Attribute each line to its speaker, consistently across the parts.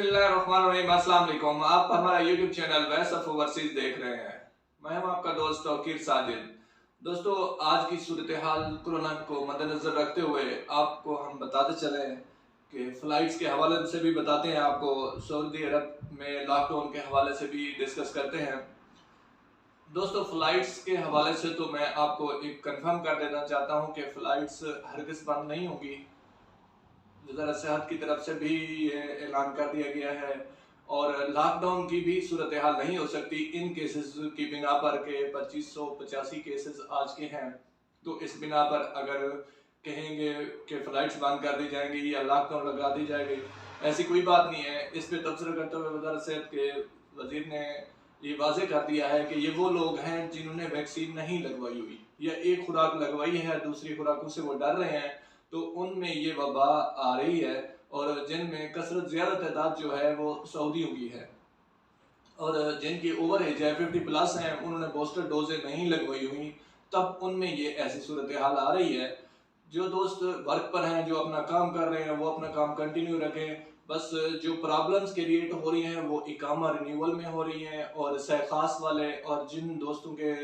Speaker 1: बिस्मिल्लाहिर्रहमानिर्रहीम। अस्सलाम वालेकुम। आप हमारा YouTube channel voice of overseas देख रहे हैं। मैं हूं आपका दोस्त तौकीर साजिद। दोस्तों, आज की सूरत हाल कोरोना को मद्देनजर रखते हुए आपको हम बताते चले कि फ़्लाइट्स के हवाले से भी बताते हैं, आपको सऊदी अरब में लॉकडाउन के हवाले से भी डिस्कस करते हैं। दोस्तों, फ़्लाइट्स के हवाले से तो मैं आपको एक कंफर्म कर देना चाहता हूं कि फ़्लाइट्स हरगिज़ बंद नहीं होगी। वज़ारत सेहत की तरफ से भी ये ऐलान कर दिया गया है और लॉकडाउन की भी सूरत हाल नहीं हो सकती इन केसेस की बिना पर के 2585 केसेस आज के हैं। तो इस बिना पर अगर कहेंगे कि फ़्लाइट्स बंद कर दी जाएंगी या लॉकडाउन लगा दी जाएगी, ऐसी कोई बात नहीं है। इस पर तबसरा करते हुए वज़ारत सेहत के वज़ीर ने ये वाज़े कर दिया है कि ये वो लोग हैं जिन्होंने वैक्सीन नहीं लगवाई हुई या एक खुराक लगवाई है, दूसरी खुराकों से वो डर रहे हैं, तो उनमें ये वबा आ रही है और जिनमें कसरत ज़्यादा तादाद जो है वो सऊदियों की है और जिनकी ओवर एज है 50+ हैं, उन्होंने बूस्टर डोजें नहीं लगवाई हुई, तब उनमें ये ऐसी सूरत हाल आ रही है। जो दोस्त वर्क पर हैं, जो अपना काम कर रहे हैं, वो अपना काम कंटिन्यू रखें। बस जो प्रॉब्लम्स क्रिएट हो रही हैं वो इकामा रिन्यूअल में हो रही हैं और सहखास वाले और जिन दोस्तों के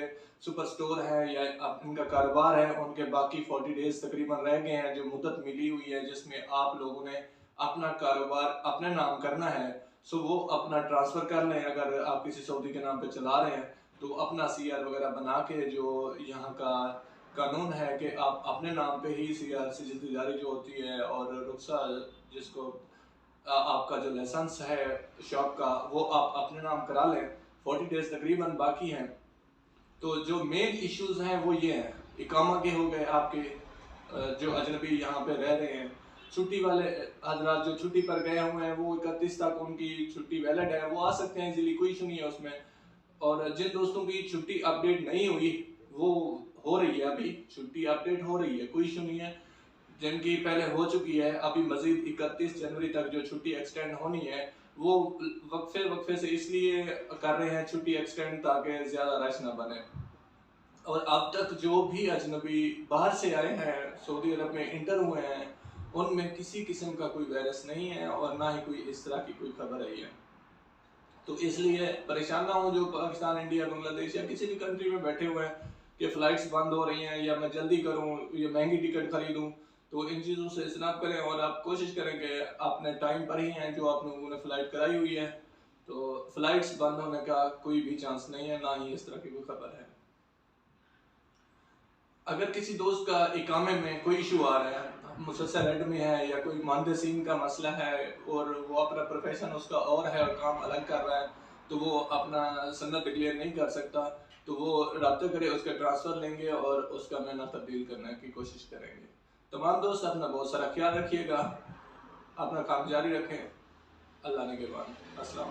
Speaker 1: सुपर स्टोर हैं या इनका कारोबार है, उनके बाकी 40 डेज तकरीबन रह गए हैं जो मुद्दत मिली हुई है, जिसमें आप लोगों ने अपना कारोबार अपने नाम करना है। सो वो अपना ट्रांसफ़र कर लें। अगर आप किसी सऊदी के नाम पे चला रहे हैं तो अपना सीआर वगैरह बना के, जो यहाँ का कानून है कि आप अपने नाम पे ही सीआर सिजिल जारी जो होती है और रुख्सा जिसको आपका जो लाइसेंस है शॉप का, वो आप अपने नाम करा लें। 40 डेज तकरीबन बाकी हैं। तो जो मेन इश्यूज हैं वो ये हैं, इकामा के हो गए आपके, जो अजनबी यहाँ पे रह रहे हैं, छुट्टी वाले हजरात जो छुट्टी पर गए हुए हैं वो 31 तक उनकी छुट्टी वैलिड है, वो आ सकते हैं इजीली, कोई इशू नहीं है उसमें। और जिन दोस्तों की छुट्टी अपडेट नहीं हुई वो हो रही है, अभी छुट्टी अपडेट हो रही है, कोई इशू नहीं है। जिनकी पहले हो चुकी है, अभी मजीद 31 जनवरी तक जो छुट्टी एक्सटेंड होनी है वो वक्फे से इसलिए कर रहे हैं छुट्टी एक्सटेंड ताकि ज़्यादा रश ना बने। और अब तक जो भी अजनबी बाहर से आए हैं, सऊदी अरब में इंटर हुए हैं, उनमें किसी किस्म का कोई वायरस नहीं है और ना ही कोई इस तरह की कोई खबर आई है। तो इसलिए परेशान ना हो जो पाकिस्तान, इंडिया, बांग्लादेश या किसी भी कंट्री में बैठे हुए हैं कि फ़्लाइट्स बंद हो रही हैं या मैं जल्दी करूं या महंगी टिकट खरीदूं। तो इन चीज़ों से इजनाब करें और आप कोशिश करें कि अपने टाइम पर ही हैं जो आप लोगों ने फ़्लाइट कराई हुई है। तो फ़्लाइट्स बंद होने का कोई भी चांस नहीं है, ना ही इस तरह की कोई खबर है। अगर किसी दोस्त का इकामे में कोई इशू आ रहा है, मुसलसल रेड में है या कोई मुहंदिसीन का मसला है और वो अपना प्रोफेशन उसका और है और काम अलग कर रहा है, तो वो अपना सन्नत डिक्लेयर नहीं कर सकता, तो वो रब्ता करे, उसका ट्रांसफ़र लेंगे और उसका महीना तब्दील करने की कोशिश करेंगे। तमाम दोस्त अपना बहुत सारा ख्याल रखिएगा, अपना काम जारी रखें। अल्लाह ने के बाद अस्सलाम।